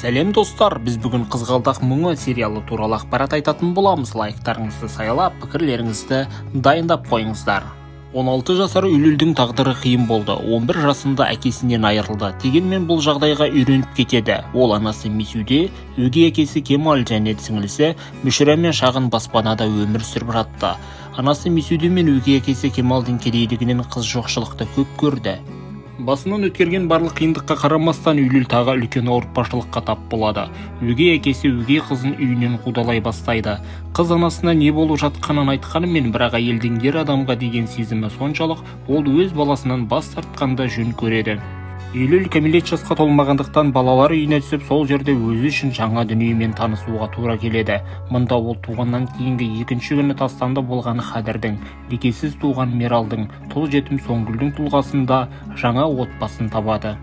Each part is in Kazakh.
Сәлем достар, біз бүгін Қызғалдақ мұңы сериалы туралы ақпарат айтатын боламыз. Лайктарыңызды сайлап, пікірлеріңізді дайындап қойыңыздар. 16 жасар Үлілдің тағдыры қиын болды. 11 жасында әкесінен айырылды. Дегенмен бұл жағдайға үйреніп кетеді. Ол анасы Мисюде, өгей әкесі Кемал және сіңлісі Мүшірамен шағын баспанада өмір сүріп жатты. Анасы Мисюде мен өгей әкесі Кемалдың кедейлігінен қыз жоқшылықты көп көрді. Басынан өткерген барлық қиындыққа қарамастан Үліл тағы үлкен ауыртпашылыққа тап болады. Өгей әкесі өгей қызын үйінен қудалай бастайды. Қыз анасына не болып жатқанын айтқанымен, бірақ әйелдің ер адамға деген сезімі соншалық, ол өз баласынан бас тартқанды жөн көреді. Үліл кәмелет жасқа толмағандықтан балалар үйіне түсіп, сол жерде өзі үшін жаңа дүниемен танысуға тура келеді. Мұнда ол туғаннан кейінгі екінші күні тастанды болған Хадірдің, некесіз туған Мералдың, тұл жетім Соңгүлдің тұлғасында жаңа отбасын табады.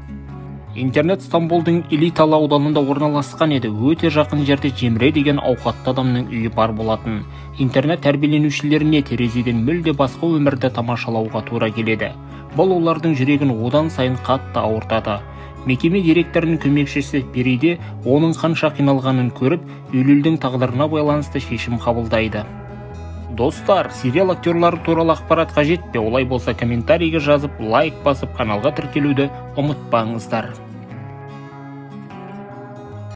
Интернет Стамбулдың элиталы ауданында орналасқан еді. Өте жақын жерде Жемре деген ауқатты адамның үйі бар болатын. Интернет тәрбиеленушілеріне терезеден мүлде басқа өмірді тамашалауға тура келеді. Бұл олардың жүрегін одан сайын қатты ауыртады. Мекеме директорының көмекшісі Периде оның қанша қиналғанын көріп, Үлілдің тағдырына байланысты шешім қабылдайды. Достар, сериал актерлары туралы ақпарат қажет пе? Олай болса комментарийге жазып, лайк басып, каналға тіркелуді ұмытпаңыздар.